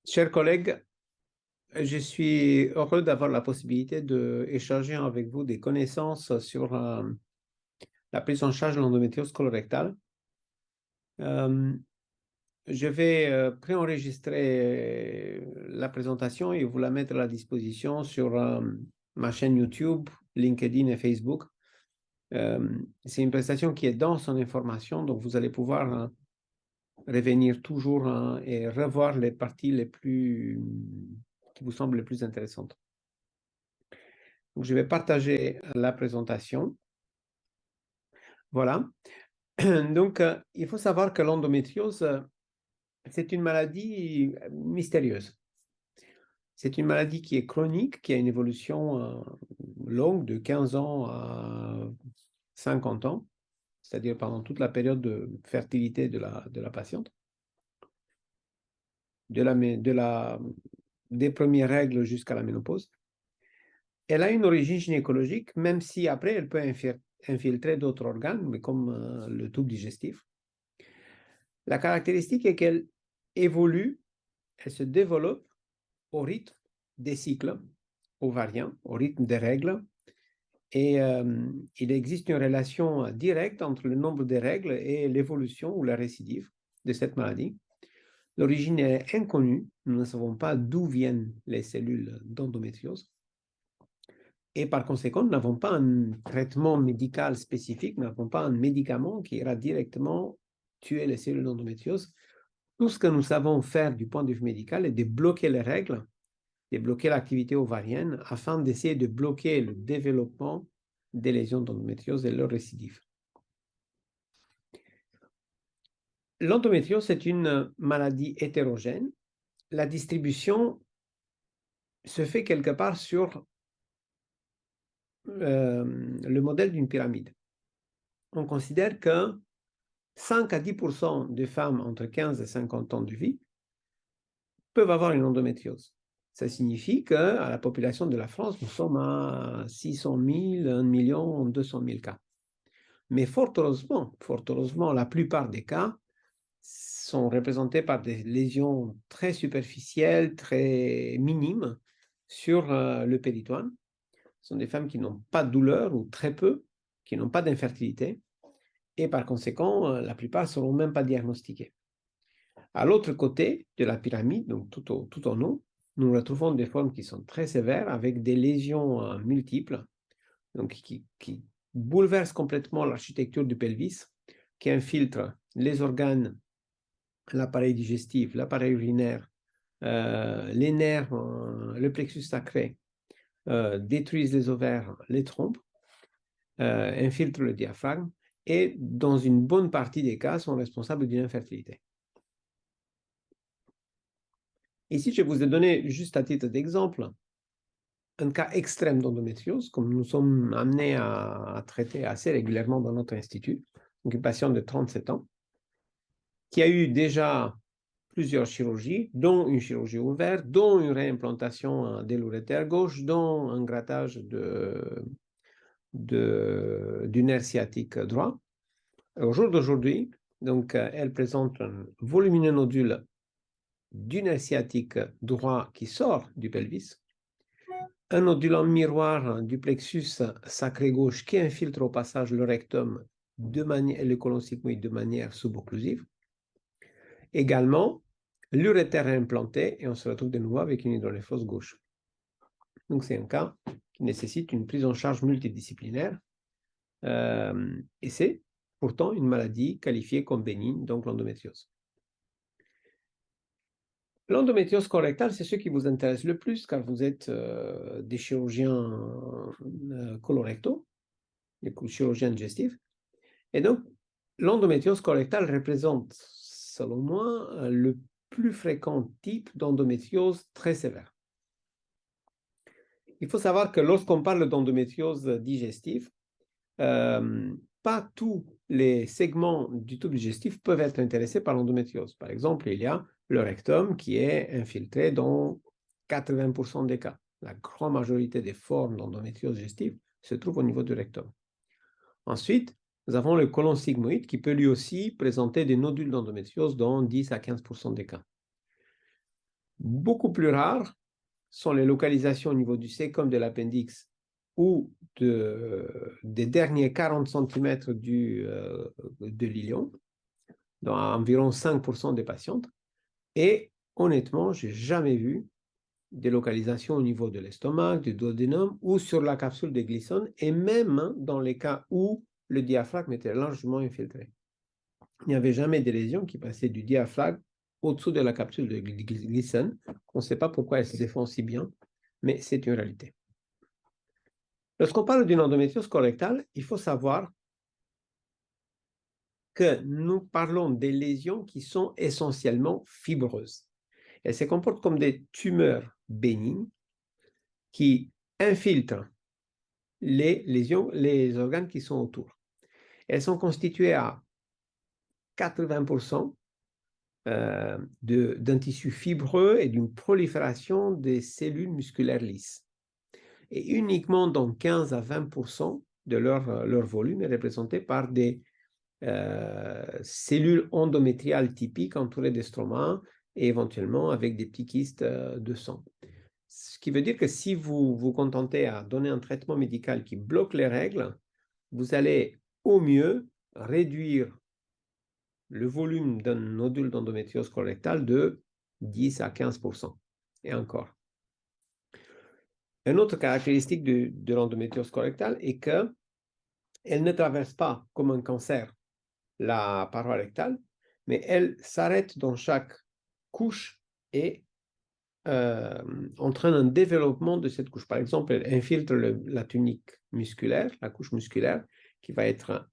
Chers collègues, je suis heureux d'avoir la possibilité d'échanger avec vous des connaissances sur la prise en charge de l'endométriose colorectale. Euh, je vais préenregistrer la présentation et vous la mettre à la disposition sur ma chaîne YouTube, LinkedIn et Facebook. C'est une prestation qui est dense en informations, donc vous allez pouvoir revenir toujours et revoir les parties qui vous semblent les plus intéressantes. Donc, je vais partager la présentation. Voilà. Donc, il faut savoir que l'endométriose, c'est une maladie mystérieuse. C'est une maladie qui est chronique, qui a une évolution longue de 15 ans à 50 ans, c'est-à-dire pendant toute la période de fertilité de la patiente, des premières règles jusqu'à la ménopause. Elle a une origine gynécologique, même si après, elle peut infiltrer d'autres organes, mais comme le tube digestif. La caractéristique est qu'elle évolue, elle se développe au rythme des cycles ovariens, au rythme des règles, et il existe une relation directe entre le nombre de règles et l'évolution ou la récidive de cette maladie. L'origine est inconnue, nous ne savons pas d'où viennent les cellules d'endométriose. Et par conséquent, nous n'avons pas un traitement médical spécifique, nous n'avons pas un médicament qui ira directement tuer les cellules d'endométriose. Tout ce que nous savons faire du point de vue médical est de bloquer les règles, de bloquer l'activité ovarienne afin d'essayer de bloquer le développement des lésions d'endométriose et leur récidive. L'endométriose est une maladie hétérogène. La distribution se fait quelque part sur le modèle d'une pyramide. On considère que 5 à 10% des femmes entre 15 et 50 ans de vie peuvent avoir une endométriose. Ça signifie qu'à la population de la France, nous sommes à 600 000, 1 million, 200 000 cas. Mais fort heureusement, la plupart des cas sont représentés par des lésions très superficielles, très minimes sur le péritoine. Ce sont des femmes qui n'ont pas de douleur ou très peu, qui n'ont pas d'infertilité. Et par conséquent, la plupart ne seront même pas diagnostiquées. À l'autre côté de la pyramide, donc tout en haut, nous retrouvons des formes qui sont très sévères avec des lésions multiples, donc qui bouleversent complètement l'architecture du pelvis, qui infiltrent les organes, l'appareil digestif, l'appareil urinaire, les nerfs, le plexus sacré, détruisent les ovaires, les trompes, infiltrent le diaphragme et, dans une bonne partie des cas, sont responsables d'une infertilité. Ici, je vous ai donné, juste à titre d'exemple, un cas extrême d'endométriose, comme nous sommes amenés à traiter assez régulièrement dans notre institut, donc une patiente de 37 ans, qui a eu déjà plusieurs chirurgies, dont une chirurgie ouverte, dont une réimplantation de l'urétère gauche, dont un grattage du nerf sciatique droit. Au jour d'aujourd'hui, donc, elle présente un volumineux nodule du nerf sciatique droit qui sort du pelvis, un nodule en miroir du plexus sacré gauche qui infiltre au passage le rectum et le côlon sigmoïde de manière subocclusive. Également, l'urétère est implanté et on se retrouve de nouveau avec une hydronéphose gauche. Donc, c'est un cas qui nécessite une prise en charge multidisciplinaire et c'est pourtant une maladie qualifiée comme bénigne, donc l'endométriose. L'endométriose colorectale, c'est ce qui vous intéresse le plus car vous êtes des chirurgiens colorectaux, des chirurgiens digestifs. Et donc, l'endométriose colorectale représente, selon moi, le plus fréquent type d'endométriose très sévère. Il faut savoir que lorsqu'on parle d'endométriose digestive, pas tous les segments du tube digestif peuvent être intéressés par l'endométriose. Par exemple, il y a le rectum qui est infiltré dans 80% des cas. La grande majorité des formes d'endométriose digestive se trouvent au niveau du rectum. Ensuite, nous avons le côlon sigmoïde qui peut lui aussi présenter des nodules d'endométriose dans 10 à 15% des cas. Beaucoup plus rares sont les localisations au niveau du cæcum de l'appendix ou des derniers 40 cm de l'ilion, dans environ 5% des patientes. Et honnêtement, je n'ai jamais vu des localisations au niveau de l'estomac, du duodénum ou sur la capsule de Gleason, et même dans les cas où le diaphragme était largement infiltré. Il n'y avait jamais des lésions qui passaient du diaphragme au-dessous de la capsule de Gleason. On ne sait pas pourquoi elles se défendent si bien, mais c'est une réalité. Lorsqu'on parle d'une endométriose colorectale, il faut savoir que nous parlons des lésions qui sont essentiellement fibreuses. Elles se comportent comme des tumeurs bénignes qui infiltrent les lésions, les organes qui sont autour. Elles sont constituées à 80% d'un tissu fibreux et d'une prolifération des cellules musculaires lisses. Et uniquement dans 15 à 20% de leur volume est représenté par des cellules endométriales typiques entourées d'estroma et éventuellement avec des petits kystes de sang. Ce qui veut dire que si vous vous contentez à donner un traitement médical qui bloque les règles, vous allez au mieux réduire le volume d'un nodule d'endométriose colorectale de 10 à 15%. Et encore. Une autre caractéristique de l'endométriose colorectale est qu'elle ne traverse pas comme un cancer la paroi rectale, mais elle s'arrête dans chaque couche et entraîne un développement de cette couche. Par exemple, elle infiltre la tunique musculaire, la couche musculaire, qui va être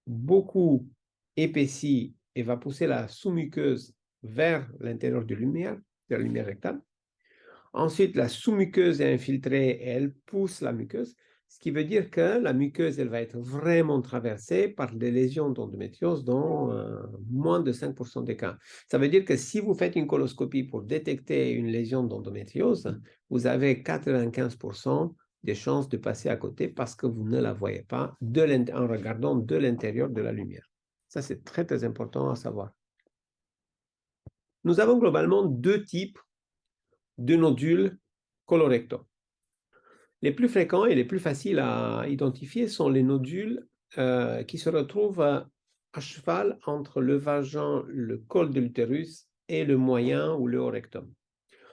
beaucoup épaissie et va pousser la sous-muqueuse vers l'intérieur de la lumière rectale. Ensuite, la sous-muqueuse est infiltrée et elle pousse la muqueuse, ce qui veut dire que la muqueuse, elle va être vraiment traversée par des lésions d'endométriose dans moins de 5% des cas. Ça veut dire que si vous faites une coloscopie pour détecter une lésion d'endométriose, vous avez 95% des chances de passer à côté parce que vous ne la voyez pas en regardant de l'intérieur de la lumière. Ça, c'est très, très important à savoir. Nous avons globalement deux types de nodules colorectaux. Les plus fréquents et les plus faciles à identifier sont les nodules qui se retrouvent à cheval entre le vagin, le col de l'utérus et le moyen ou le haut rectum.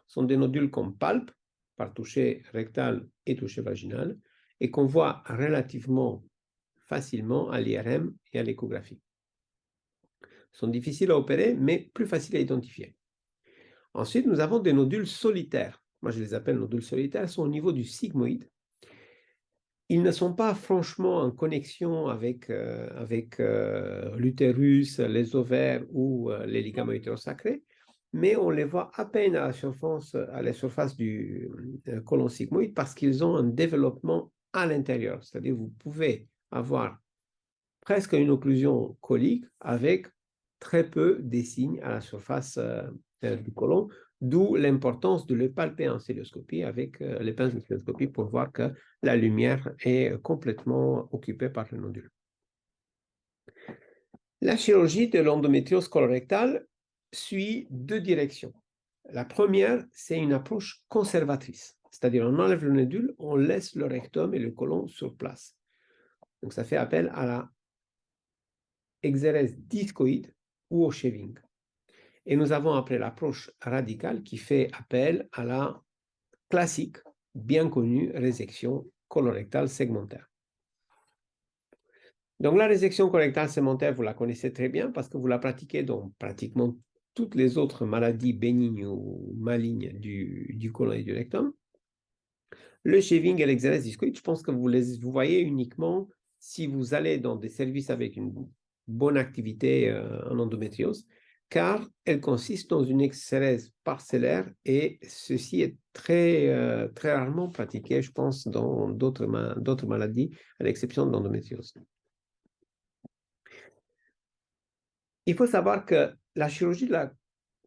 Ce sont des nodules qu'on palpe par toucher rectal et toucher vaginal et qu'on voit relativement facilement à l'IRM et à l'échographie. Ils sont difficiles à opérer, mais plus faciles à identifier. Ensuite, nous avons des nodules solitaires. Moi, je les appelle nodules solitaires. Ils sont au niveau du sigmoïde. Ils ne sont pas franchement en connexion avec l'utérus, les ovaires ou les ligaments utérosacrés, mais on les voit à peine à la surface du côlon sigmoïde parce qu'ils ont un développement à l'intérieur. C'est-à-dire vous pouvez avoir presque une occlusion colique avec très peu des signes à la surface du côlon, d'où l'importance de le palper en célioscopie avec les pinces de célioscopie pour voir que la lumière est complètement occupée par le nodule. La chirurgie de l'endométriose colorectale suit deux directions. La première, c'est une approche conservatrice, c'est-à-dire on enlève le nodule, on laisse le rectum et le côlon sur place. Donc ça fait appel à la exérèse discoïde ou au shaving. Et nous avons après l'approche radicale qui fait appel à la classique, bien connue résection colorectale segmentaire. Donc la résection colorectale segmentaire, vous la connaissez très bien parce que vous la pratiquez dans pratiquement toutes les autres maladies bénignes ou malignes du côlon et du rectum. Le shaving et l'exérèse discoïde, je pense que vous voyez uniquement si vous allez dans des services avec une bonne activité en endométriose, car elle consiste dans une exérèse parcellaire et ceci est très, très rarement pratiqué, je pense, dans d'autres maladies, à l'exception de l'endométriose. Il faut savoir que la chirurgie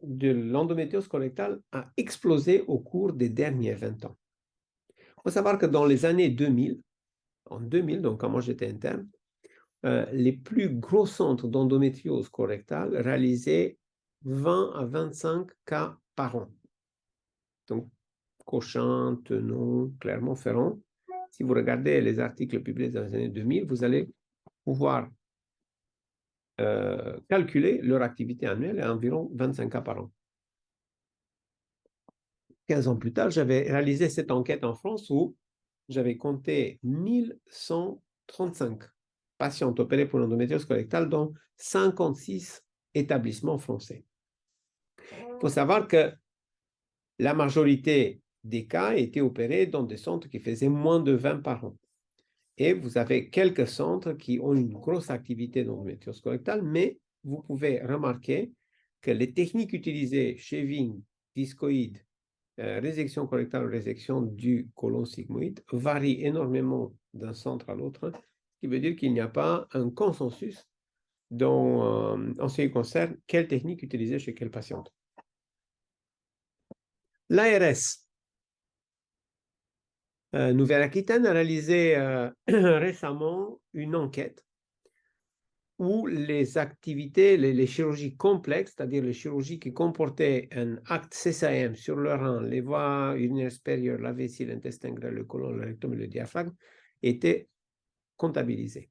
de l'endométriose colorectale a explosé au cours des derniers 20 ans. Il faut savoir que dans les années 2000, en 2000, donc quand moi j'étais interne, les plus gros centres d'endométriose colorectale réalisaient 20 à 25 cas par an. Donc, Cochin, Tenon, Clermont-Ferrand. Si vous regardez les articles publiés dans les années 2000, vous allez pouvoir calculer leur activité annuelle à environ 25 cas par an. 15 ans plus tard, j'avais réalisé cette enquête en France où j'avais compté 1135 patients opérés pour l'endométriose colorectale dans 56 établissements français. Il faut savoir que la majorité des cas étaient opérés dans des centres qui faisaient moins de 20 par an. Et vous avez quelques centres qui ont une grosse activité d'endométriose colorectale, mais vous pouvez remarquer que les techniques utilisées, shaving, discoïde, résection colorectale ou résection du côlon sigmoïde, varient énormément d'un centre à l'autre, ce qui veut dire qu'il n'y a pas un consensus en ce qui concerne quelle technique utiliser chez quelle patiente. L'ARS, Nouvelle-Aquitaine, a réalisé récemment une enquête où les activités, les chirurgies complexes, c'est-à-dire les chirurgies qui comportaient un acte CSAM sur le rein, les voies urinaires supérieures, la vessie, l'intestin grêle, le côlon, le rectum et le diaphragme, étaient comptabilisées.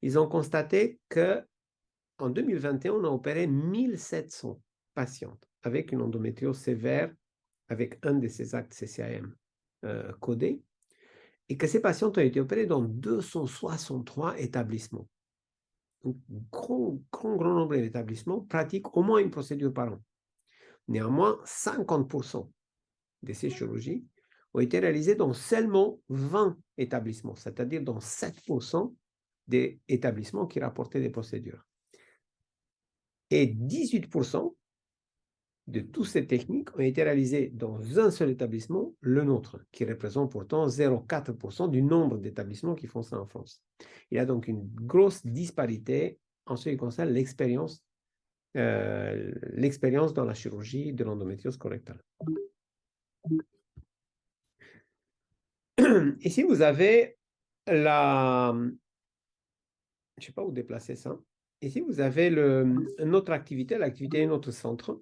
Ils ont constaté qu'en 2021, on a opéré 1700 patientes avec une endométriose sévère, avec un de ces actes CSAM codés, et que ces patientes ont été opérées dans 263 établissements. Un grand nombre d'établissements pratiquent au moins une procédure par an. Néanmoins, 50% de ces chirurgies ont été réalisées dans seulement 20 établissements, c'est-à-dire dans 7% des établissements qui rapportaient des procédures. Et 18% de toutes ces techniques ont été réalisées dans un seul établissement, le nôtre, qui représente pourtant 0,4% du nombre d'établissements qui font ça en France. Il y a donc une grosse disparité en ce qui concerne l'expérience dans la chirurgie de l'endométriose colorectale. Ici, vous avez je ne sais pas où déplacer ça. Ici, vous avez notre activité, l'activité de notre centre.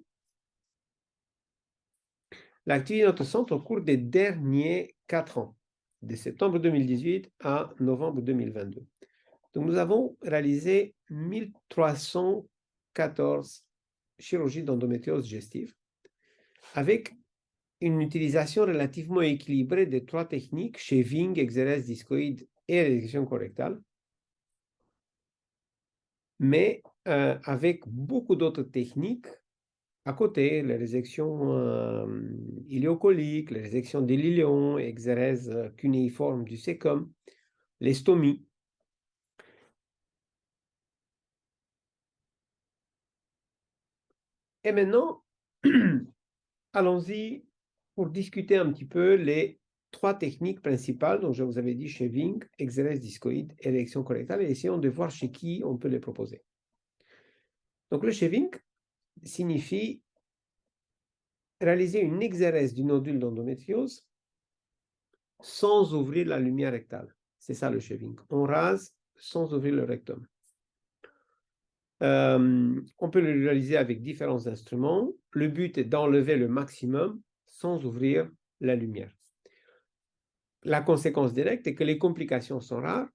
L'activité de notre centre au cours des derniers 4 ans, de septembre 2018 à novembre 2022. Donc, nous avons réalisé 1314 chirurgies d'endométriose digestive avec une utilisation relativement équilibrée des 3 techniques, shaving, exérèse discoïde et résection colorectale, mais avec beaucoup d'autres techniques à côté, les résections iléocoliques, les résections des lilions, exérèse cunéiforme du sécum, les stomies. Et maintenant, allons-y pour discuter un petit peu les 3 techniques principales dont je vous avais dit, shaving, exérèse discoïde et résection colorectale, et essayons de voir chez qui on peut les proposer. Donc le shaving signifie réaliser une exérèse du nodule d'endométriose sans ouvrir la lumière rectale. C'est ça le shaving. On rase sans ouvrir le rectum. On peut le réaliser avec différents instruments. Le but est d'enlever le maximum sans ouvrir la lumière. La conséquence directe est que les complications sont rares,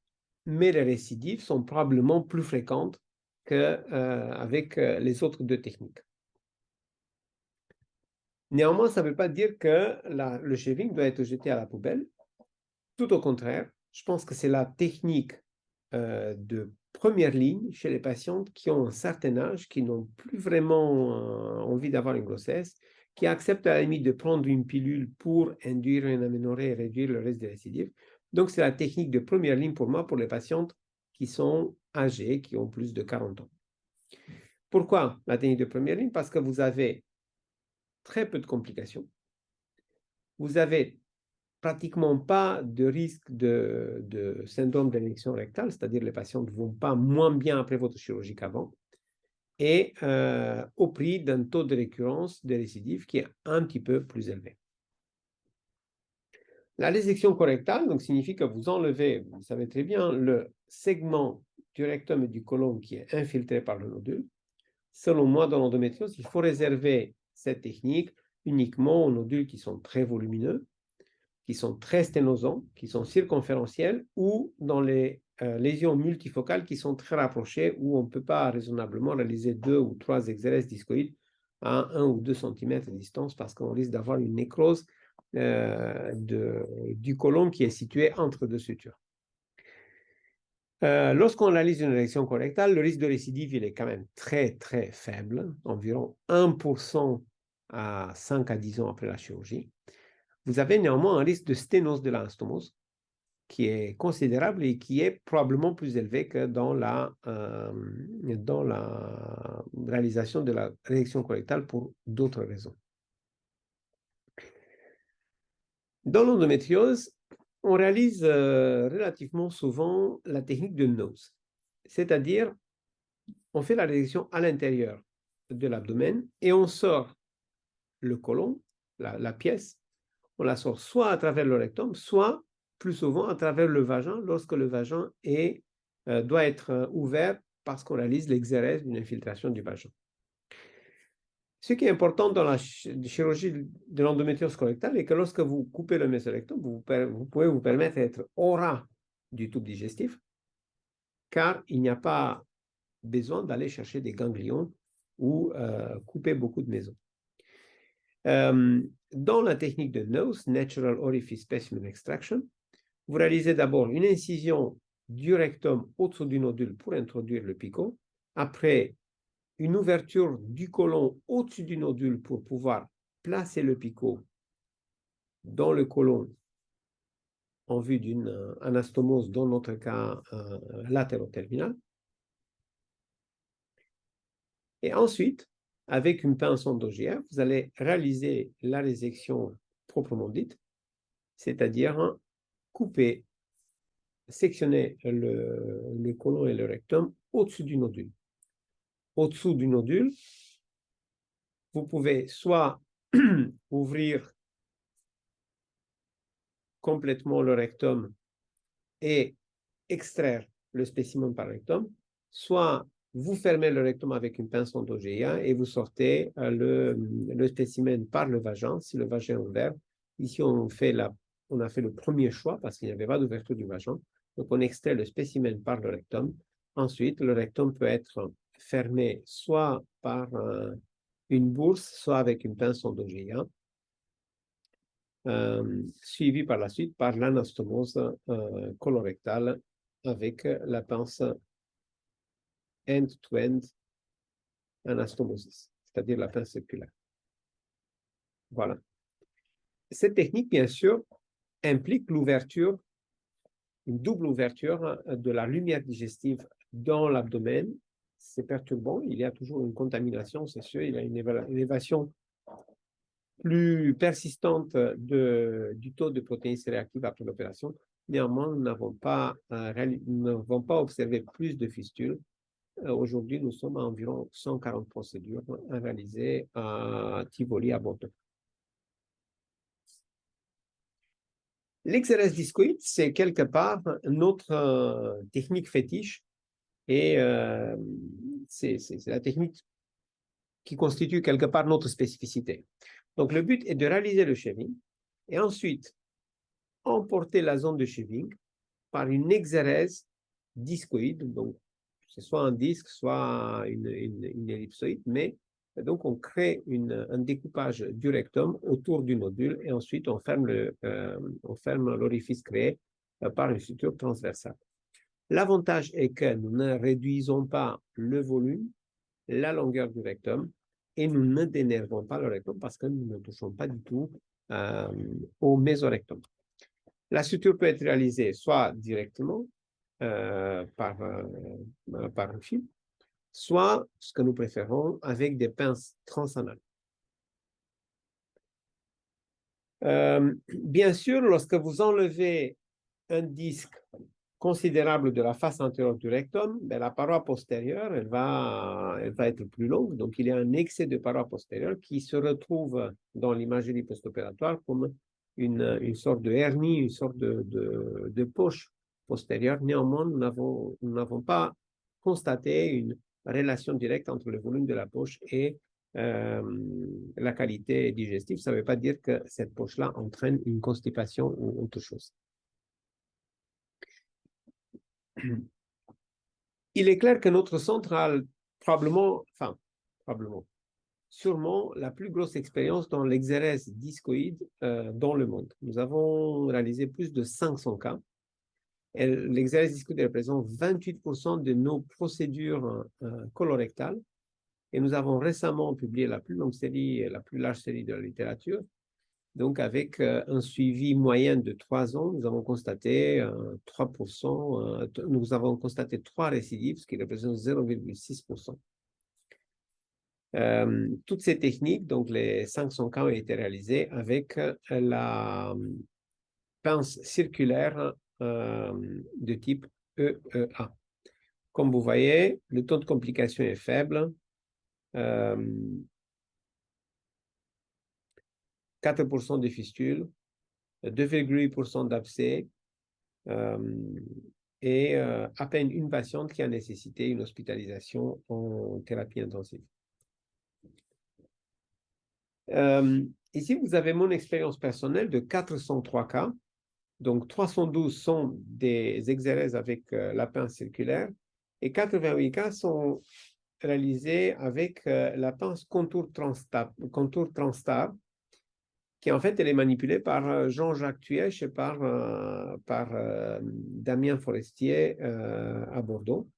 mais les récidives sont probablement plus fréquentes qu'avec les autres 2 techniques. Néanmoins, ça ne veut pas dire que le shaving doit être jeté à la poubelle. Tout au contraire, je pense que c'est la technique de première ligne chez les patientes qui ont un certain âge, qui n'ont plus vraiment envie d'avoir une grossesse, qui acceptent à la limite de prendre une pilule pour induire une aménorrhée et réduire le reste des récidives. Donc, c'est la technique de première ligne pour moi, pour les patientes qui sont âgées, qui ont plus de 40 ans. Pourquoi la technique de première ligne? Parce que vous avez très peu de complications. Vous avez pratiquement pas de risque de syndrome d'érection rectale, c'est-à-dire les patients ne vont pas moins bien après votre chirurgie qu'avant, et au prix d'un taux de récurrence des récidives qui est un petit peu plus élevé. La résection colorectale donc, signifie que vous enlevez, vous savez très bien, le segment du rectum et du côlon qui est infiltré par le nodule. Selon moi, dans l'endométriose, il faut réserver cette technique uniquement aux nodules qui sont très volumineux, qui sont très sténosants, qui sont circonférentiels, ou dans les lésions multifocales qui sont très rapprochées, où on ne peut pas raisonnablement réaliser 2 ou 3 exérèses discoïdes à 1 ou 2 cm de distance, parce qu'on risque d'avoir une nécrose du côlon qui est situé entre deux sutures. Lorsqu'on réalise une résection colorectale, le risque de récidive il est quand même très très faible, environ 1% à 5 à 10 ans après la chirurgie. Vous avez néanmoins un risque de sténose de l'anastomose qui est considérable et qui est probablement plus élevé que dans la réalisation de la résection colorectale pour d'autres raisons. Dans l'endométriose, on réalise relativement souvent la technique de Nose, c'est-à-dire on fait la résection à l'intérieur de l'abdomen et on sort le côlon, la pièce, on la sort soit à travers le rectum, soit plus souvent à travers le vagin lorsque le vagin doit être ouvert parce qu'on réalise l'exérèse d'une infiltration du vagin. Ce qui est important dans la chirurgie de l'endométriose colorectale est que lorsque vous coupez le mésorectum, vous pouvez vous permettre d'être au ras du tube digestif, car il n'y a pas besoin d'aller chercher des ganglions ou couper beaucoup de maisons. Dans la technique de Nose, Natural Orifice Specimen Extraction, vous réalisez d'abord une incision du rectum au-dessous du nodule pour introduire le picot, après une ouverture du côlon au-dessus du nodule pour pouvoir placer le picot dans le côlon en vue d'une anastomose, dans notre cas latéroterminale. Et ensuite, avec une pince endogère, vous allez réaliser la résection proprement dite, c'est-à-dire couper, sectionner le côlon et le rectum au-dessus du nodule. Au-dessous du nodule, vous pouvez soit ouvrir complètement le rectum et extraire le spécimen par rectum, soit vous fermez le rectum avec une pince endogéa et vous sortez le spécimen par le vagin, si le vagin est ouvert. Ici, on a fait le premier choix parce qu'il n'y avait pas d'ouverture du vagin. Donc, on extrait le spécimen par le rectum. Ensuite, le rectum peut être fermé soit par une bourse, soit avec une pince endogéa. Suivi par la suite par l'anastomose colorectale avec la pince end-to-end anastomosis, c'est-à-dire la pince circulaire. Voilà. Cette technique, bien sûr, implique l'ouverture, une double ouverture de la lumière digestive dans l'abdomen. C'est perturbant, il y a toujours une contamination, c'est sûr, il y a une élévation plus persistante du taux de protéines C-réactives après l'opération. Néanmoins, nous n'avons pas observé plus de fistules. Aujourd'hui, nous sommes à environ 140 procédures réalisées à Tivoli, à Bordeaux. L'exérèse discoïde, c'est quelque part notre technique fétiche et c'est la technique qui constitue quelque part notre spécificité. Donc, le but est de réaliser le shaving et ensuite emporter la zone de shaving par une exérèse discoïde, donc c'est soit un disque, soit une ellipsoïde, mais donc on crée un découpage du rectum autour du nodule et ensuite on ferme l'orifice créé par une suture transversale. L'avantage est que nous ne réduisons pas le volume, la longueur du rectum et nous ne dénervons pas le rectum parce que nous ne touchons pas du tout au mésorectum. La suture peut être réalisée soit directement par un fil, soit, ce que nous préférons, avec des pinces transanales. Bien sûr, lorsque vous enlevez un disque considérable de la face antérieure du rectum, ben, la paroi postérieure, elle va être plus longue. Donc, il y a un excès de paroi postérieure qui se retrouve dans l'imagerie post-opératoire comme une sorte de hernie, une sorte de poche postérieure. Néanmoins, nous n'avons pas constaté une relation directe entre le volume de la poche et la qualité digestive, ça ne veut pas dire que cette poche-là entraîne une constipation ou autre chose. Il est clair que notre centre a sûrement la plus grosse expérience dans l'exérèse discoïde dans le monde. Nous avons réalisé plus de 500 cas. L'exérèse discoïde représente 28% de nos procédures colorectales. Et nous avons récemment publié la plus longue série et la plus large série de la littérature. Donc, avec un suivi moyen de 3 ans, nous avons constaté 3%, nous avons constaté 3 récidives, ce qui représente 0,6%. Toutes ces techniques, donc les 500 cas ont été réalisés avec la pince circulaire de type EEA. Comme vous voyez, le taux de complication est faible. 4% de fistules, 2,8% d'abcès et à peine une patiente qui a nécessité une hospitalisation en thérapie intensive. Ici, vous avez mon expérience personnelle de 403 cas. Donc, 312 sont des exérèses avec la pince circulaire et 88 cas sont réalisés avec la pince contour Transtar, qui en fait, elle est manipulée par Jean-Jacques Tuèche et par Damien Forestier à Bordeaux.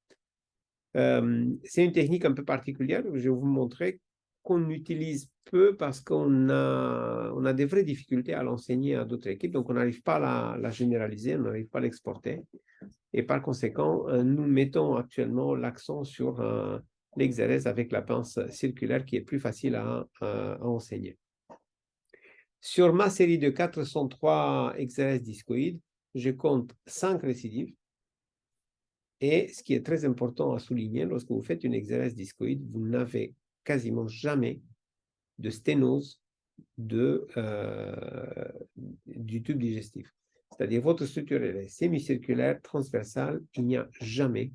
C'est une technique un peu particulière, je vais vous montrer, qu'on utilise peu parce qu'on a des vraies difficultés à l'enseigner à d'autres équipes, donc on n'arrive pas à la généraliser, on n'arrive pas à l'exporter. Et par conséquent, nous mettons actuellement l'accent sur l'exérèse avec la pince circulaire qui est plus facile à enseigner. Sur ma série de 403 exérèses discoïdes, je compte 5 récidives. Et ce qui est très important à souligner, lorsque vous faites une exérèse discoïde, vous n'avez quasiment jamais de sténose du tube digestif. C'est-à-dire votre structure est sémicirculaire, transversale, il n'y a jamais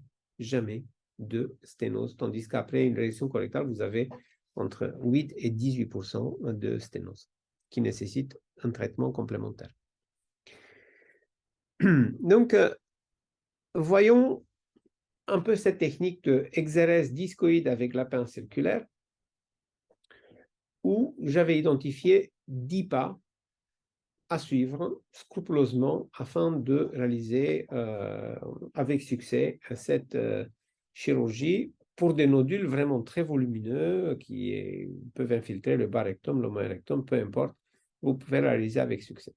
de sténose, tandis qu'après une réduction correctale, vous avez entre 8 et 18% de sténose, qui nécessite un traitement complémentaire. Donc, voyons un peu cette technique de exérèse discoïde avec la pince circulaire, où j'avais identifié 10 pas à suivre scrupuleusement afin de réaliser avec succès cette chirurgie pour des nodules vraiment très volumineux qui peuvent infiltrer le bas rectum, le moyen rectum, peu importe, vous pouvez la réaliser avec succès.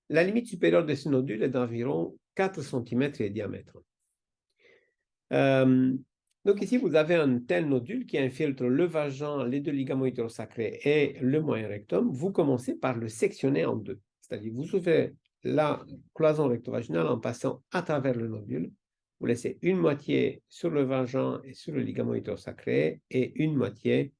La limite supérieure de ce nodule est d'environ 4 cm de diamètre. Donc ici, vous avez un tel nodule qui infiltre le vagin, les 2 ligaments hétérosacrés et le moyen rectum. Vous commencez par le sectionner en 2. C'est-à-dire, vous ouvrez la cloison rectovaginale en passant à travers le nodule. Vous laissez une moitié sur le vagin et sur le ligament hétérosacré et une moitié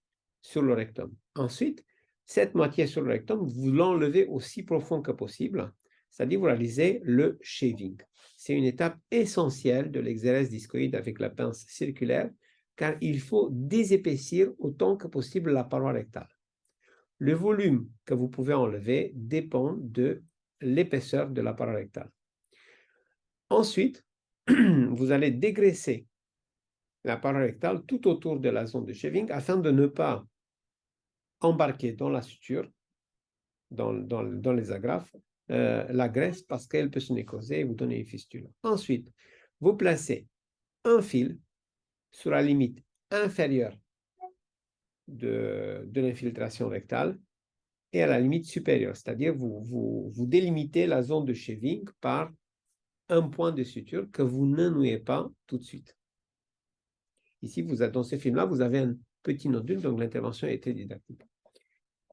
sur le rectum. Ensuite, cette moitié sur le rectum, vous l'enlevez aussi profond que possible, c'est-à-dire vous réalisez le shaving. C'est une étape essentielle de l'exérèse discoïde avec la pince circulaire, car il faut désépaissir autant que possible la paroi rectale. Le volume que vous pouvez enlever dépend de l'épaisseur de la paroi rectale. Ensuite, vous allez dégraisser la paroi rectale tout autour de la zone de shaving afin de ne pas embarquer dans la suture, dans les agrafes, la graisse parce qu'elle peut se nécroser et vous donner une fistule. Ensuite, vous placez un fil sur la limite inférieure de l'infiltration rectale et à la limite supérieure, c'est-à-dire vous délimitez la zone de shaving par un point de suture que vous ne nouez pas tout de suite. Ici, dans ce film-là, vous avez un petit nodule, donc l'intervention a été didactique.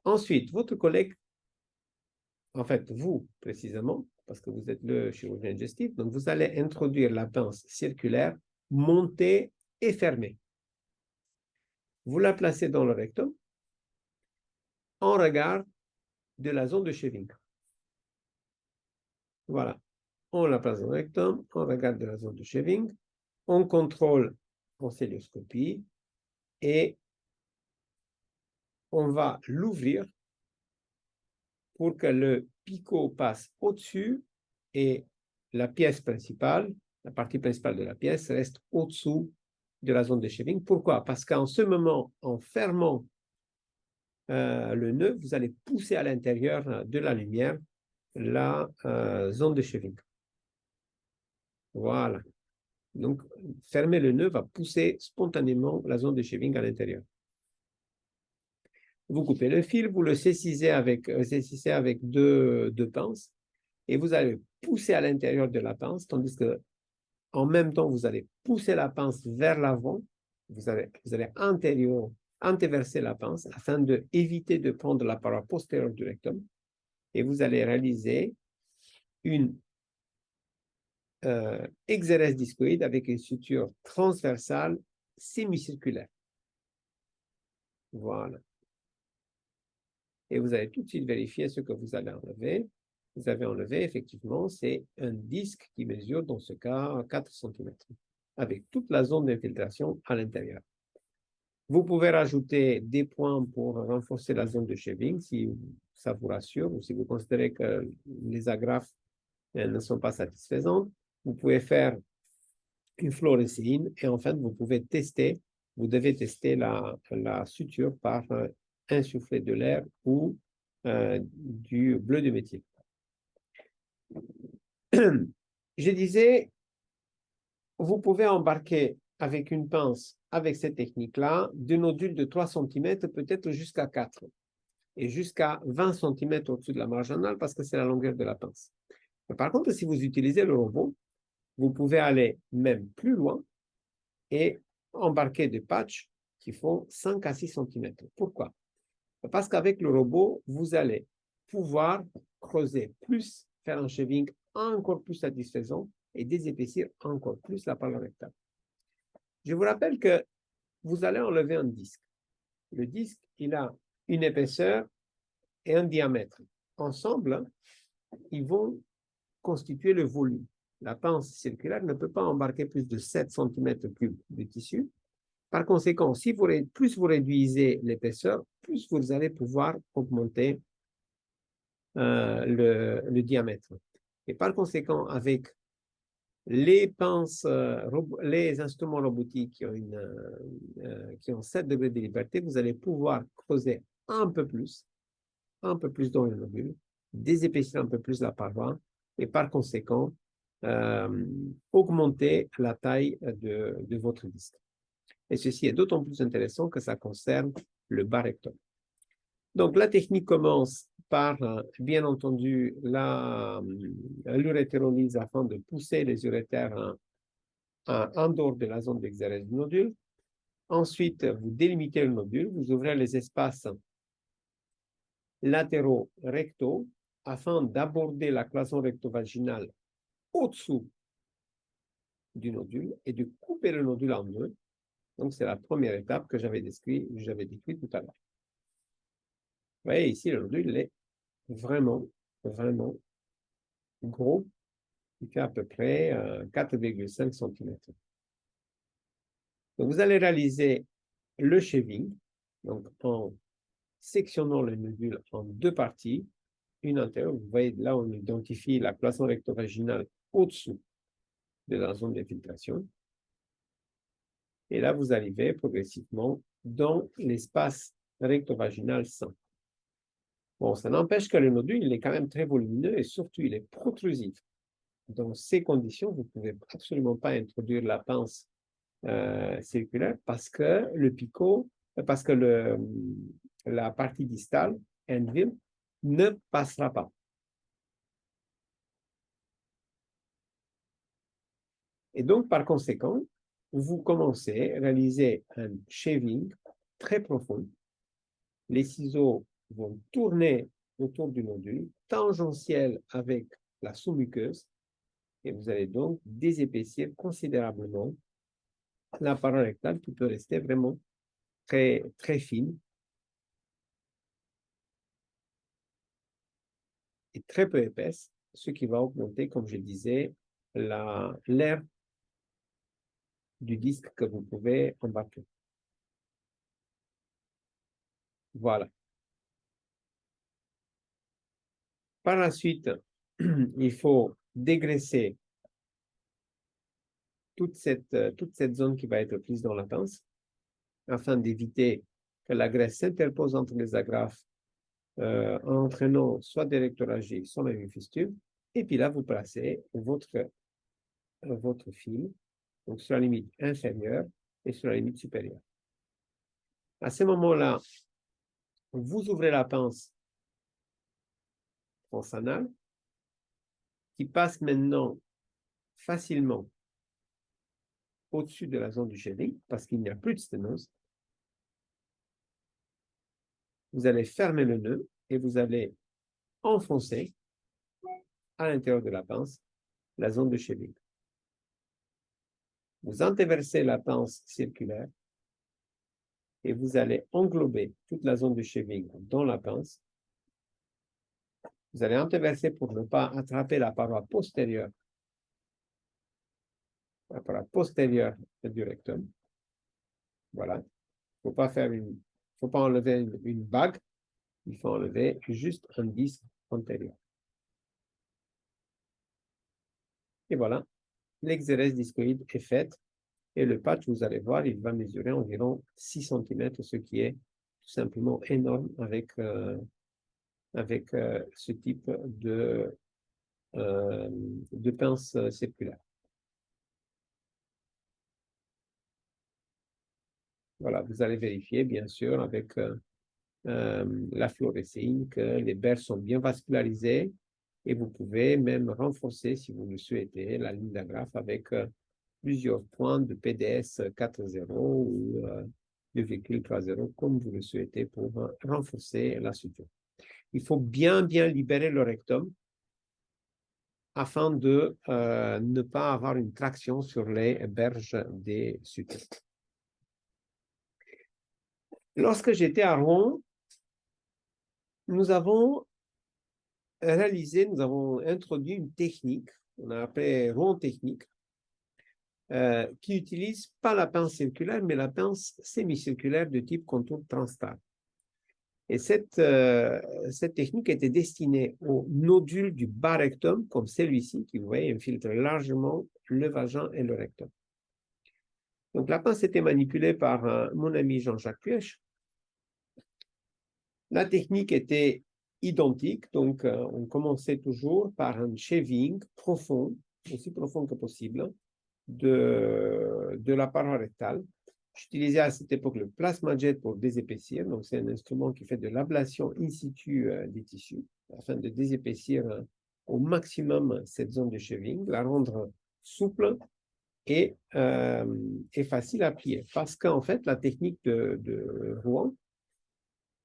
Ensuite, votre collègue, en fait, vous précisément, parce que vous êtes le chirurgien digestif, donc vous allez introduire la pince circulaire montée et fermée. Vous la placez dans le rectum en regard de la zone de shaving. Voilà. On la place dans le rectum, on regarde de la zone de shaving, on contrôle en célioscopie et on va l'ouvrir pour que le picot passe au-dessus et la pièce principale, la partie principale de la pièce reste au-dessous de la zone de shaving. Pourquoi? Parce qu'en ce moment, en fermant le nœud, vous allez pousser à l'intérieur de la lumière la zone de shaving. Voilà. Donc, fermer le nœud va pousser spontanément la zone de shaving à l'intérieur. Vous coupez le fil, vous le saisissez avec deux pinces et vous allez pousser à l'intérieur de la pince, tandis que en même temps, vous allez pousser la pince vers l'avant, vous allez antéverser la pince afin d'éviter de prendre la paroi postérieure du rectum et vous allez réaliser une exérèse discoïde avec une suture transversale semi-circulaire. Voilà. Et vous allez tout de suite vérifier ce que vous allez enlever. Vous avez enlevé, effectivement, c'est un disque qui mesure, dans ce cas, 4 cm, avec toute la zone d'infiltration à l'intérieur. Vous pouvez rajouter des points pour renforcer la zone de shaving, si ça vous rassure, ou si vous considérez que les agrafes ne sont pas satisfaisantes. Vous pouvez faire une fluorescéine et en fait, vous devez tester la suture par insuffler de l'air ou du bleu de méthyle. Je disais, vous pouvez embarquer avec une pince, avec cette technique-là, des nodules de 3 cm, peut-être jusqu'à 4 et jusqu'à 20 cm au-dessus de la marge anale parce que c'est la longueur de la pince. Mais par contre, si vous utilisez le robot, vous pouvez aller même plus loin et embarquer des patchs qui font 5 à 6 cm. Pourquoi? Parce qu'avec le robot, vous allez pouvoir creuser plus, faire un shaving encore plus satisfaisant et désépaissir encore plus la paroi rectale. Je vous rappelle que vous allez enlever un disque. Le disque, il a une épaisseur et un diamètre. Ensemble, ils vont constituer le volume. La pince circulaire ne peut pas embarquer plus de 7 cm3 de tissu. Par conséquent, plus vous réduisez l'épaisseur, plus vous allez pouvoir augmenter le diamètre. Et par conséquent, avec les pinces, les instruments robotiques qui ont 7 degrés de liberté, vous allez pouvoir creuser un peu plus dans le nodule, désépaissir un peu plus la paroi et par conséquent, augmenter la taille de votre disque. Et ceci est d'autant plus intéressant que ça concerne le bas rectum. Donc, la technique commence par, bien entendu, l'urétérolyse afin de pousser les urétères en dehors de la zone d'exérèse du nodule. Ensuite, vous délimitez le nodule, vous ouvrez les espaces latéraux rectaux afin d'aborder la cloison recto-vaginale au-dessous du nodule et de couper le nodule en deux. Donc, c'est la première étape que j'avais décrite tout à l'heure. Vous voyez ici, le nodule est vraiment, vraiment gros. Il fait à peu près 4,5 cm. Donc, vous allez réaliser le shaving, donc en sectionnant le nodule en deux parties, une antérieure. Vous voyez là, on identifie la cloison recto-vaginale au-dessous de la zone d'infiltration. Et là, vous arrivez progressivement dans l'espace recto-vaginal sain. Bon, ça n'empêche que le nodule, il est quand même très volumineux et surtout, il est protrusif. Dans ces conditions, vous ne pouvez absolument pas introduire la pince circulaire parce que le picot, parce que la partie distale, Enville, ne passera pas. Et donc, par conséquent, vous commencez à réaliser un shaving très profond. Les ciseaux vont tourner autour du nodule, tangentiel avec la sous-muqueuse, et vous allez donc désépaissir considérablement la paroi rectale qui peut rester vraiment très, très fine et très peu épaisse, ce qui va augmenter, comme je disais, l'air du disque que vous pouvez embarquer. Voilà. Par la suite, il faut dégraisser toute cette zone qui va être prise dans la pince afin d'éviter que la graisse s'interpose entre les agrafes en entraînant soit des rectoragies, soit même une fistule. Et puis là, vous placez votre fil donc sur la limite inférieure et sur la limite supérieure. À ce moment-là, vous ouvrez la pince transanale qui passe maintenant facilement au-dessus de la zone du shaving parce qu'il n'y a plus de sténose. Vous allez fermer le nœud et vous allez enfoncer à l'intérieur de la pince la zone de shaving. Vous anteversez la pince circulaire et vous allez englober toute la zone de shaving dans la pince. Vous allez anteverser pour ne pas attraper la paroi postérieure du rectum. Voilà. Il ne faut pas enlever une bague, il faut enlever juste un disque antérieur. Et voilà, l'exérèse discoïde est faite. Et le patch, vous allez voir, il va mesurer environ 6 cm, ce qui est tout simplement énorme avec ce type de pince circulaire. Voilà, vous allez vérifier, bien sûr, avec la fluorescine, que les berges sont bien vascularisées et vous pouvez même renforcer, si vous le souhaitez, la ligne d'agrafe avec plusieurs points de PDS 4.0 ou 2,3.0, comme vous le souhaitez, pour renforcer la suture. Il faut bien libérer le rectum afin de ne pas avoir une traction sur les berges des sutures. Lorsque j'étais à Rouen, nous avons introduit une technique, on a appelé Rouen technique, qui utilise pas la pince circulaire, mais la pince sémicirculaire de type contour transstar. Et cette technique était destinée aux nodules du bas rectum, comme celui-ci, qui, vous voyez, infiltre largement le vagin et le rectum. Donc, la pince était manipulée par mon ami Jean-Jacques Puech. La technique était identique, donc on commençait toujours par un shaving profond, aussi profond que possible, de la paroi rectale. J'utilisais à cette époque le plasma jet pour désépaissir, donc c'est un instrument qui fait de l'ablation in situ des tissus, afin de désépaissir au maximum cette zone de shaving, la rendre souple et facile à plier. Parce qu'en fait, la technique de Rouen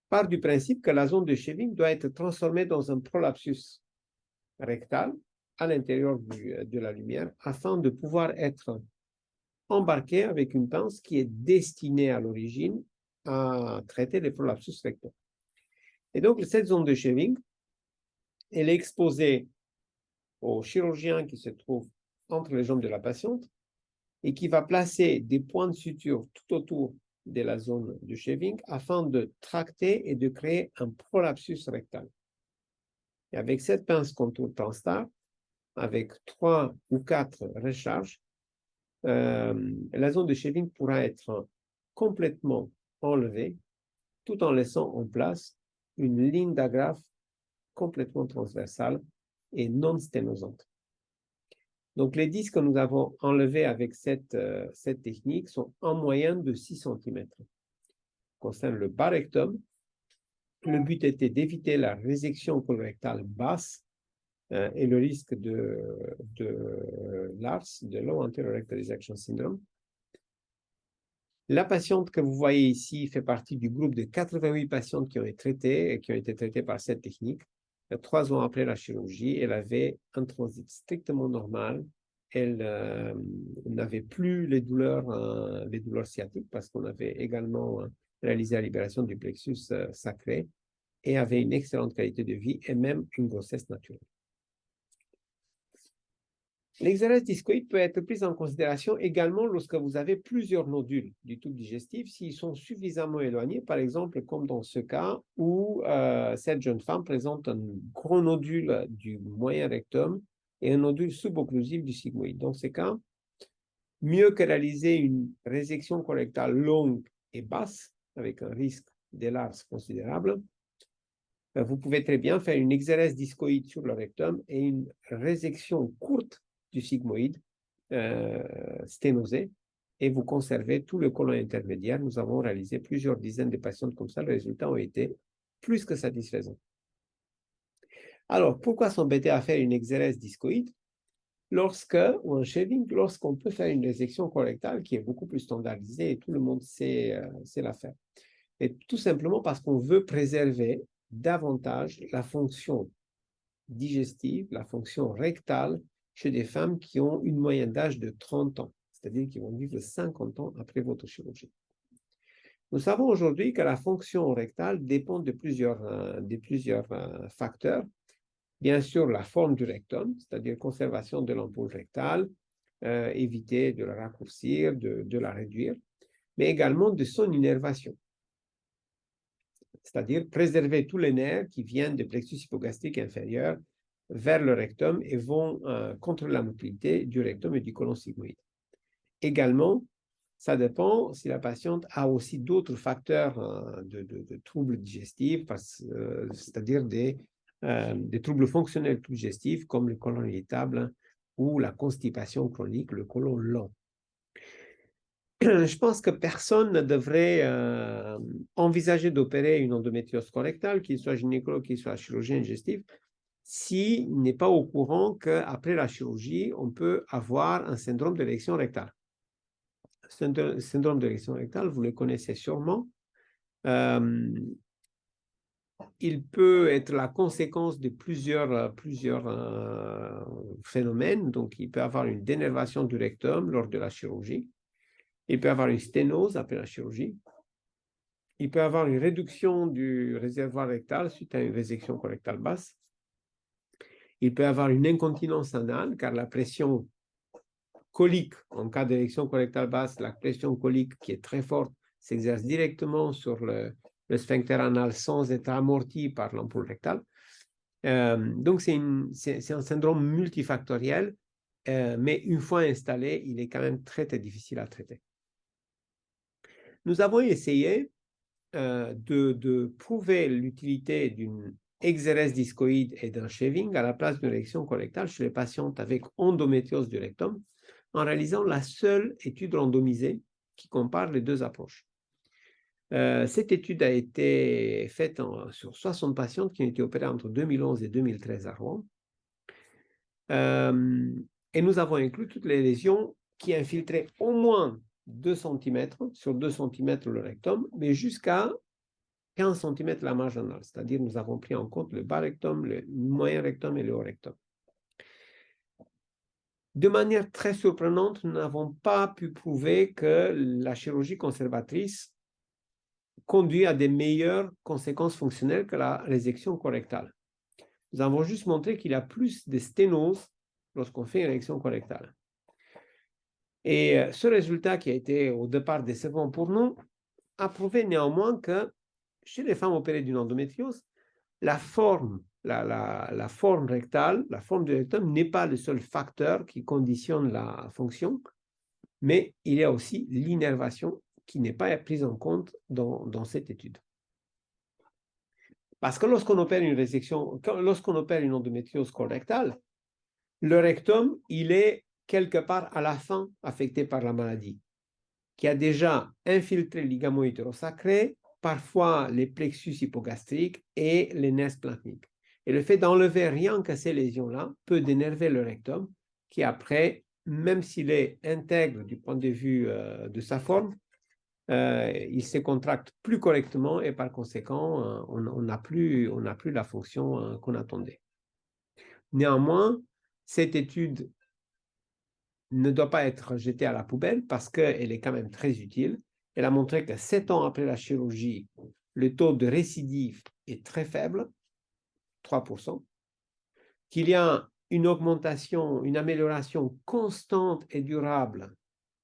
part du principe que la zone de shaving doit être transformée dans un prolapsus rectal à l'intérieur de la lumière afin de pouvoir être embarqué avec une pince qui est destinée à l'origine à traiter les prolapsus rectaux. Et donc, cette zone de shaving, elle est exposée au chirurgien qui se trouve entre les jambes de la patiente et qui va placer des points de suture tout autour de la zone de shaving afin de tracter et de créer un prolapsus rectal. Et avec cette pince contour transstar, avec 3 ou 4 recharges, la zone de shaving pourra être complètement enlevée tout en laissant en place une ligne d'agrafe complètement transversale et non sténosante. Donc, les disques que nous avons enlevés avec cette technique sont en moyenne de 6 cm. Concernant le bas rectum, le but était d'éviter la résection colorectale basse et le risque de LARS, de Low Anterior Rectal Resection Syndrome. La patiente que vous voyez ici fait partie du groupe de 88 patientes qui ont été traitées par cette technique. 3 ans après la chirurgie, elle avait un transit strictement normal. Elle n'avait plus les douleurs sciatiques parce qu'on avait également réalisé la libération du plexus sacré et avait une excellente qualité de vie et même une grossesse naturelle. L'exérèse discoïde peut être prise en considération également lorsque vous avez plusieurs nodules du tube digestif, s'ils sont suffisamment éloignés, par exemple, comme dans ce cas où cette jeune femme présente un gros nodule du moyen rectum et un nodule subocclusif du sigmoïde. Dans ce cas, mieux que réaliser une résection colorectale longue et basse, avec un risque d'élarge considérable, vous pouvez très bien faire une exérèse discoïde sur le rectum et une résection courte du sigmoïde sténosé, et vous conservez tout le côlon intermédiaire. Nous avons réalisé plusieurs dizaines de patientes comme ça. Les résultats ont été plus que satisfaisants. Alors, pourquoi s'embêter à faire une exérèse discoïde ou un shaving, lorsqu'on peut faire une résection colorectale qui est beaucoup plus standardisée et tout le monde sait la faire? Et tout simplement parce qu'on veut préserver davantage la fonction digestive, la fonction rectale chez des femmes qui ont une moyenne d'âge de 30 ans, c'est-à-dire qui vont vivre 50 ans après votre chirurgie. Nous savons aujourd'hui que la fonction rectale dépend de plusieurs facteurs. Bien sûr, la forme du rectum, c'est-à-dire conservation de l'ampoule rectale, éviter de la raccourcir, de la réduire, mais également de son innervation, c'est-à-dire préserver tous les nerfs qui viennent du plexus hypogastrique inférieur vers le rectum et vont contrôler la motilité du rectum et du côlon sigmoïde. Également, ça dépend si la patiente a aussi d'autres facteurs de troubles digestifs, c'est-à-dire des troubles fonctionnels digestifs comme le côlon irritable ou la constipation chronique, le côlon lent. Je pense que personne ne devrait envisager d'opérer une endométriose colorectale, qu'il soit gynécologue, qu'il soit chirurgien digestif, s'il n'est pas au courant qu'après la chirurgie, on peut avoir un syndrome de l'érection rectale. Le syndrome de l'érection rectale, vous le connaissez sûrement. Il peut être la conséquence de plusieurs phénomènes. Donc, il peut avoir une dénervation du rectum lors de la chirurgie. Il peut avoir une sténose après la chirurgie. Il peut avoir une réduction du réservoir rectal suite à une résection colorectale basse. Il peut avoir une incontinence anale, car la pression colique, en cas d'érection colorectale basse, la pression colique qui est très forte s'exerce directement sur le sphincter anal sans être amorti par l'ampoule rectale. Donc, c'est un syndrome multifactoriel, mais une fois installé, il est quand même très, très difficile à traiter. Nous avons essayé de prouver l'utilité d'une exérèse discoïde et d'un shaving à la place d'une érection colorectale chez les patientes avec endométriose du rectum, en réalisant la seule étude randomisée qui compare les deux approches. Cette étude a été faite sur 60 patientes qui ont été opérées entre 2011 et 2013 à Rouen. Et nous avons inclus toutes les lésions qui infiltraient au moins 2 cm, sur 2 cm le rectum, mais jusqu'à 15 cm la marge anale, c'est-à-dire nous avons pris en compte le bas rectum, le moyen rectum et le haut rectum. De manière très surprenante, nous n'avons pas pu prouver que la chirurgie conservatrice conduit à des meilleures conséquences fonctionnelles que la résection colorectale. Nous avons juste montré qu'il y a plus de sténose lorsqu'on fait une résection colorectale. Et ce résultat qui a été au départ décevant pour nous a prouvé néanmoins que chez les femmes opérées d'une endométriose, la forme rectale, la forme du rectum n'est pas le seul facteur qui conditionne la fonction, mais il y a aussi l'innervation qui n'est pas prise en compte dans cette étude. Parce que lorsqu'on opère une résection, lorsqu'on opère une endométriose colorectale, le rectum, il est quelque part à la fin affecté par la maladie, qui a déjà infiltré le ligament utérosacré, parfois les plexus hypogastriques et les nerfs splanchniques. Et le fait d'enlever rien que ces lésions-là peut dénerver le rectum, qui après, même s'il est intègre du point de vue de sa forme, il se contracte plus correctement et par conséquent, on n'a plus la fonction qu'on attendait. Néanmoins, cette étude ne doit pas être jetée à la poubelle parce qu'elle est quand même très utile. Elle a montré que 7 ans après la chirurgie, le taux de récidive est très faible, 3%, qu'il y a une augmentation, une amélioration constante et durable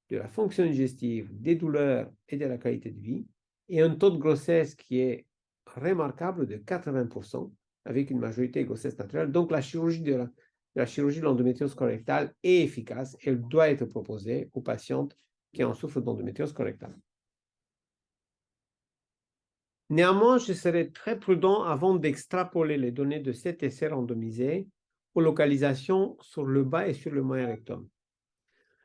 de la fonction digestive, des douleurs et de la qualité de vie, et un taux de grossesse qui est remarquable de 80%, avec une majorité de grossesse naturelle. Donc, la chirurgie de l'endométriose colorectale est efficace. Elle doit être proposée aux patientes qui en souffrent d'endométriose colorectale. Néanmoins, je serai très prudent avant d'extrapoler les données de cet essai randomisé aux localisations sur le bas et sur le moyen rectum.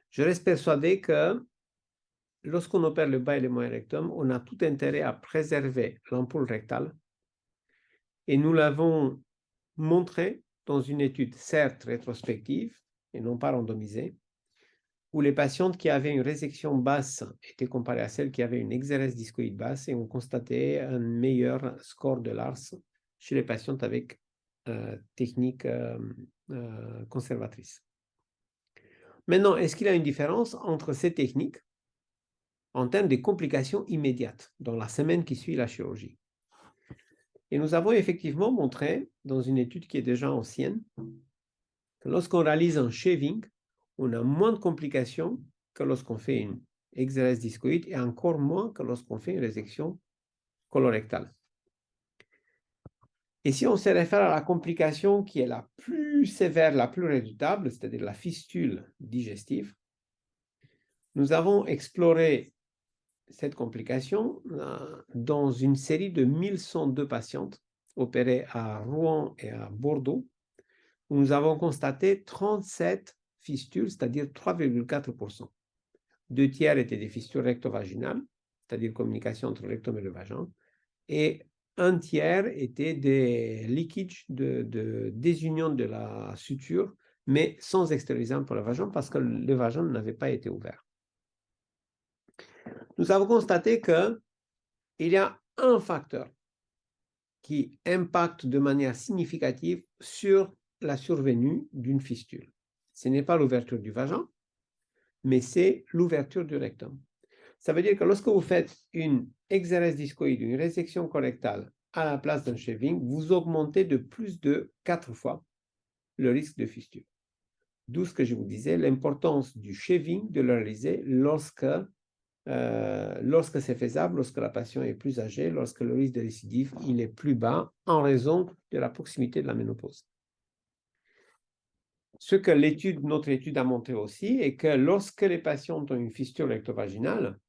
Je reste persuadé que lorsqu'on opère le bas et le moyen rectum, on a tout intérêt à préserver l'ampoule rectale. Et nous l'avons montré dans une étude, certes rétrospective et non pas randomisée, où les patientes qui avaient une résection basse étaient comparées à celles qui avaient une exérèse discoïde basse et ont constaté un meilleur score de Lars chez les patientes avec technique conservatrice. Maintenant, est-ce qu'il y a une différence entre ces techniques en termes de complications immédiates dans la semaine qui suit la chirurgie? Et nous avons effectivement montré, dans une étude qui est déjà ancienne, que lorsqu'on réalise un shaving, on a moins de complications que lorsqu'on fait une exérèse discoïde et encore moins que lorsqu'on fait une résection colorectale. Et si on se réfère à la complication qui est la plus sévère, la plus redoutable, c'est-à-dire la fistule digestive, nous avons exploré cette complication dans une série de 1102 patientes opérées à Rouen et à Bordeaux, où nous avons constaté 37 fistules, c'est-à-dire 3,4%. 2 tiers étaient des fistules recto-vaginales, c'est-à-dire communication entre le rectum et le vagin, et 1 tiers étaient des leakages, de désunion de la suture, mais sans extériorisation pour le vagin parce que le vagin n'avait pas été ouvert. Nous avons constaté qu'il y a un facteur qui impacte de manière significative sur la survenue d'une fistule. Ce n'est pas l'ouverture du vagin, mais c'est l'ouverture du rectum. Ça veut dire que lorsque vous faites une exérèse discoïde, une résection colorectale à la place d'un shaving, vous augmentez de plus de 4 fois le risque de fistule. D'où ce que je vous disais, l'importance du shaving, de le réaliser lorsque c'est faisable, lorsque la patiente est plus âgée, lorsque le risque de récidive il est plus bas en raison de la proximité de la ménopause. Ce que notre étude a montré aussi est que lorsque les patients ont une fistule rectovaginale,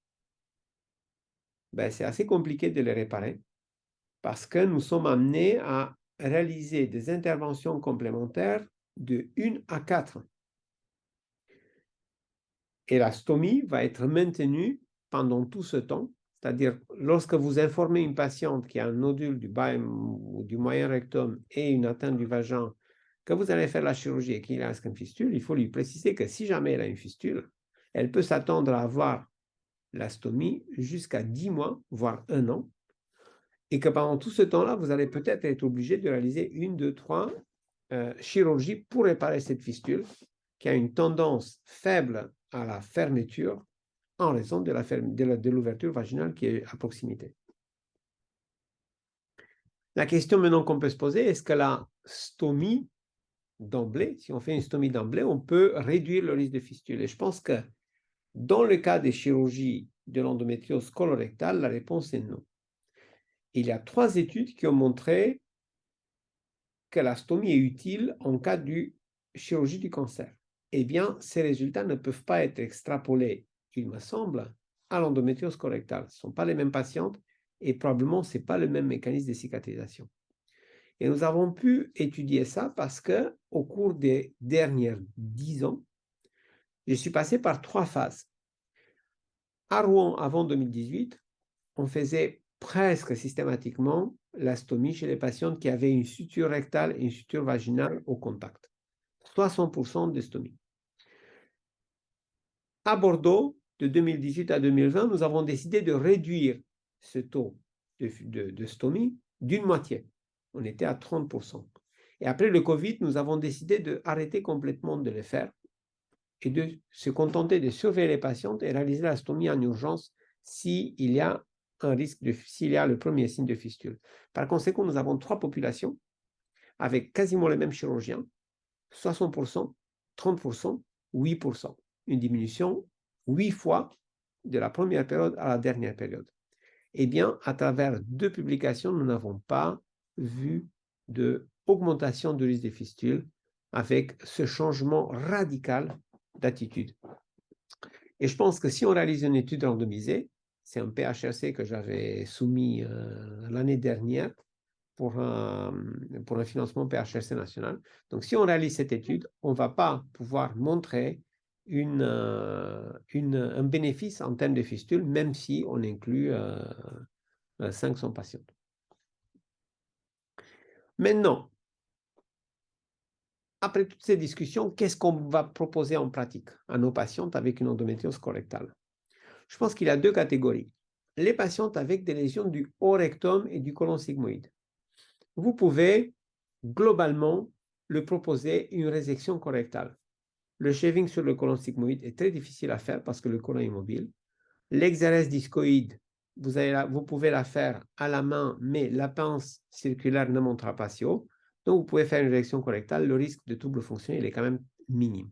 c'est assez compliqué de les réparer parce que nous sommes amenés à réaliser des interventions complémentaires de 1 à 4. Et la stomie va être maintenue pendant tout ce temps, c'est-à-dire lorsque vous informez une patiente qui a un nodule du bas ou du moyen rectum et une atteinte du vagin que vous allez faire la chirurgie et qu'il reste une fistule, il faut lui préciser que si jamais elle a une fistule, elle peut s'attendre à avoir la stomie jusqu'à 10 mois, voire 1 an, et que pendant tout ce temps-là, vous allez peut-être être obligé de réaliser 1, 2, 3 chirurgies pour réparer cette fistule qui a une tendance faible à la fermeture en raison de l'ouverture vaginale qui est à proximité. La question maintenant qu'on peut se poser, est-ce que la stomie d'emblée, si on fait une stomie d'emblée, on peut réduire le risque de fistule? Et je pense que dans le cas des chirurgies de l'endométriose colorectale, la réponse est non. Il y a 3 études qui ont montré que la stomie est utile en cas de chirurgie du cancer. Eh bien, ces résultats ne peuvent pas être extrapolés, il me semble, à l'endométriose colorectale. Ce ne sont pas les mêmes patientes et probablement ce n'est pas le même mécanisme de cicatrisation. Et nous avons pu étudier ça parce qu'au cours des dernières 10 ans, je suis passé par 3 phases. À Rouen, avant 2018, on faisait presque systématiquement la stomie chez les patientes qui avaient une suture rectale et une suture vaginale au contact. 60% de stomie. À Bordeaux, de 2018 à 2020, nous avons décidé de réduire ce taux de stomie d'une moitié. On était à 30%. Et après le Covid, nous avons décidé d'arrêter complètement de le faire et de se contenter de surveiller les patientes et réaliser la stomie en urgence s'il y a s'il y a le premier signe de fistule. Par conséquent, nous avons 3 populations avec quasiment les mêmes chirurgiens 60%, 30%, 8%. Une diminution 8 fois de la première période à la dernière période. Eh bien, à travers 2 publications, nous n'avons pas vu d'augmentation du risque des fistules avec ce changement radical d'attitude. Et je pense que si on réalise une étude randomisée, c'est un PHRC que j'avais soumis l'année dernière pour un financement PHRC national. Donc, si on réalise cette étude, on ne va pas pouvoir montrer un bénéfice en termes de fistules, même si on inclut 500 patients. Maintenant, après toutes ces discussions, qu'est-ce qu'on va proposer en pratique à nos patientes avec une endométriose colorectale? Je pense qu'il y a 2 catégories. Les patientes avec des lésions du haut rectum et du côlon sigmoïde. Vous pouvez globalement le proposer une résection colorectale. Le shaving sur le côlon sigmoïde est très difficile à faire parce que le côlon est mobile. L'exérèse discoïde, vous pouvez la faire à la main, mais la pince circulaire ne montera pas si haut. Donc, vous pouvez faire une résection colorectale. Le risque de double fonction, il est quand même minime.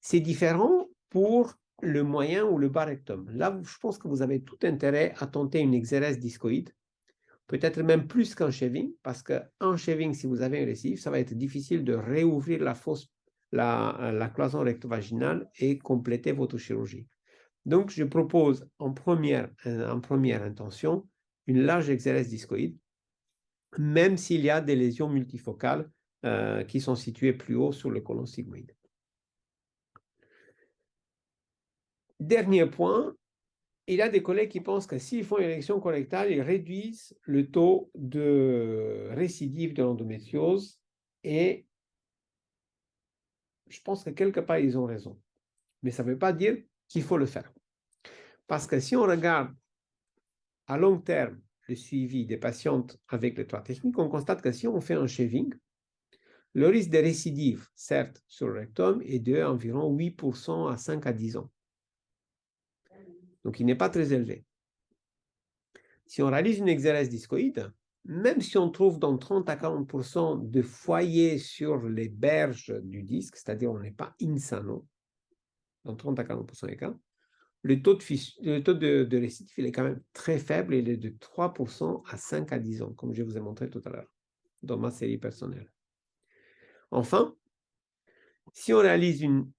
C'est différent pour le moyen ou le bas rectum. Là, je pense que vous avez tout intérêt à tenter une exérèse discoïde, peut-être même plus qu'un shaving, parce qu'un shaving, si vous avez un récidive, ça va être difficile de réouvrir la cloison recto-vaginale et compléter votre chirurgie. Donc, je propose en première intention une large exérèse discoïde, même s'il y a des lésions multifocales qui sont situées plus haut sur le côlon sigmoïde. Dernier point, il y a des collègues qui pensent que s'ils font une érection colorectale, ils réduisent le taux de récidive de l'endométriose et je pense que quelque part, ils ont raison. Mais ça ne veut pas dire qu'il faut le faire. Parce que si on regarde à long terme le suivi des patientes avec le toit technique, on constate que si on fait un shaving, le risque de récidive, certes, sur le rectum, est de environ 8% à 5 à 10 ans. Donc, il n'est pas très élevé. Si on réalise une exérèse discoïde, même si on trouve dans 30 à 40% de foyers sur les berges du disque, c'est-à-dire on n'est pas insano, dans 30 à 40% des cas, le taux de récidive il est quand même très faible, il est de 3% à 5 à 10 ans, comme je vous ai montré tout à l'heure, dans ma série personnelle. Enfin, si on réalise une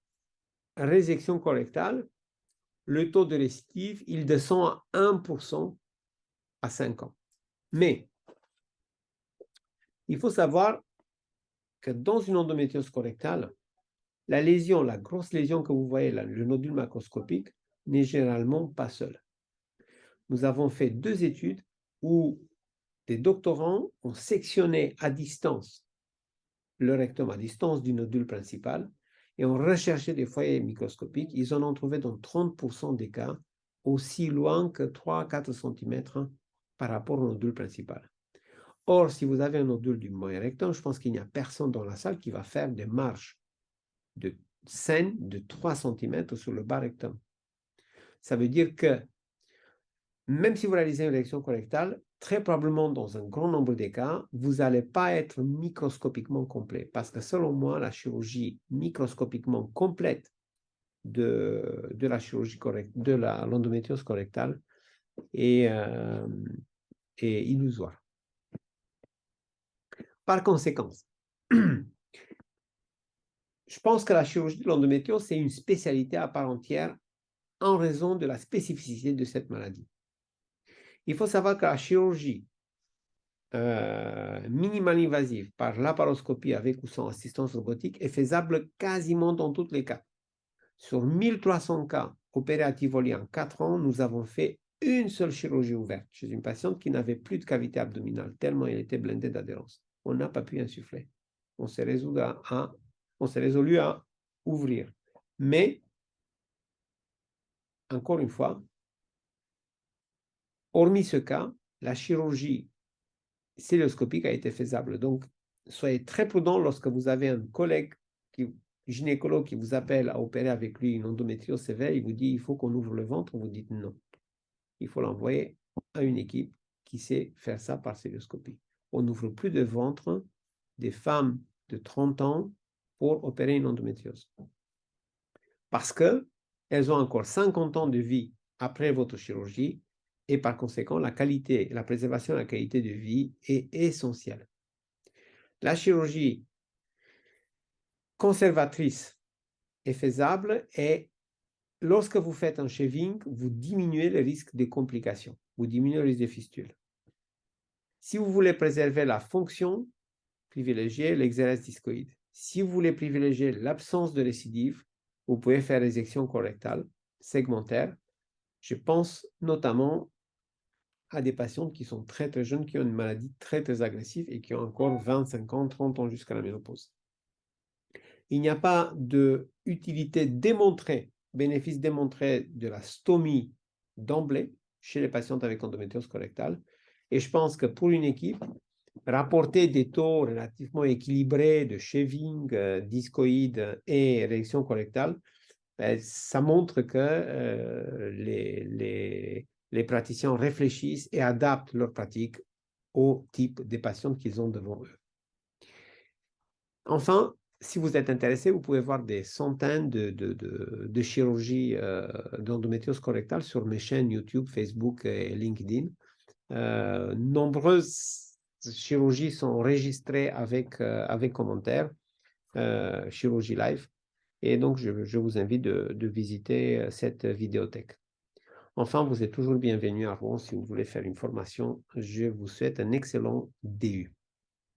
résection colorectale, le taux de récidive, il descend à 1% à 5 ans. Mais, il faut savoir que dans une endométriose colorectale, la lésion, la grosse lésion que vous voyez là, le nodule macroscopique, n'est généralement pas seul. Nous avons fait 2 études où des doctorants ont sectionné à distance le rectum, à distance du nodule principal, et ont recherché des foyers microscopiques. Ils en ont trouvé dans 30% des cas aussi loin que 3 à 4 cm par rapport au nodule principal. Or, si vous avez un nodule du moyen rectum, je pense qu'il n'y a personne dans la salle qui va faire des marches de scène de 3 cm sur le bas rectum. Ça veut dire que même si vous réalisez une résection colorectale, très probablement dans un grand nombre des cas, vous n'allez pas être microscopiquement complet. Parce que selon moi, la chirurgie microscopiquement complète de la chirurgie correcte, de l'endométriose colorectale est illusoire. Par conséquent, je pense que la chirurgie de l'endométriose, c'est une spécialité à part entière en raison de la spécificité de cette maladie. Il faut savoir que la chirurgie minimale invasive par laparoscopie avec ou sans assistance robotique est faisable quasiment dans tous les cas. Sur 1300 cas opérés à Tivoli en 4 ans, nous avons fait une seule chirurgie ouverte chez une patiente qui n'avait plus de cavité abdominale, tellement elle était blindée d'adhérence. On n'a pas pu insuffler. On s'est résolu à ouvrir. Mais, encore une fois, hormis ce cas, la chirurgie célioscopique a été faisable. Donc, soyez très prudents lorsque vous avez un collègue gynécologue qui vous appelle à opérer avec lui une endométriose sévère, il vous dit il faut qu'on ouvre le ventre, vous dites non. Il faut l'envoyer à une équipe qui sait faire ça par célioscopie. On n'ouvre plus de ventre des femmes de 30 ans pour opérer une endométriose. Parce qu'elles ont encore 50 ans de vie après votre chirurgie et par conséquent, la préservation de la qualité de vie est essentielle. La chirurgie conservatrice est faisable et lorsque vous faites un shaving, vous diminuez le risque de complications, vous diminuez le risque de fistule. Si vous voulez préserver la fonction, privilégiez l'exérèse discoïde. Si vous voulez privilégier l'absence de récidive, vous pouvez faire résection colorectale segmentaire. Je pense notamment à des patientes qui sont très très jeunes, qui ont une maladie très très agressive et qui ont encore 25 ans, 30 ans jusqu'à la ménopause. Il n'y a pas d'utilité démontrée, bénéfice démontré de la stomie d'emblée chez les patientes avec endométriose colorectale. Et je pense que pour une équipe, rapporter des taux relativement équilibrés de shaving, discoïde et réaction colorectale, ça montre que les praticiens réfléchissent et adaptent leur pratique au type des patients qu'ils ont devant eux. Enfin, si vous êtes intéressé, vous pouvez voir des centaines de chirurgies d'endométriose colorectale sur mes chaînes YouTube, Facebook et LinkedIn. Nombreuses chirurgies sont enregistrées avec commentaires, chirurgie live. Et donc, je vous invite de visiter cette vidéothèque. Enfin, vous êtes toujours bienvenu à Rouen si vous voulez faire une formation. Je vous souhaite un excellent DU.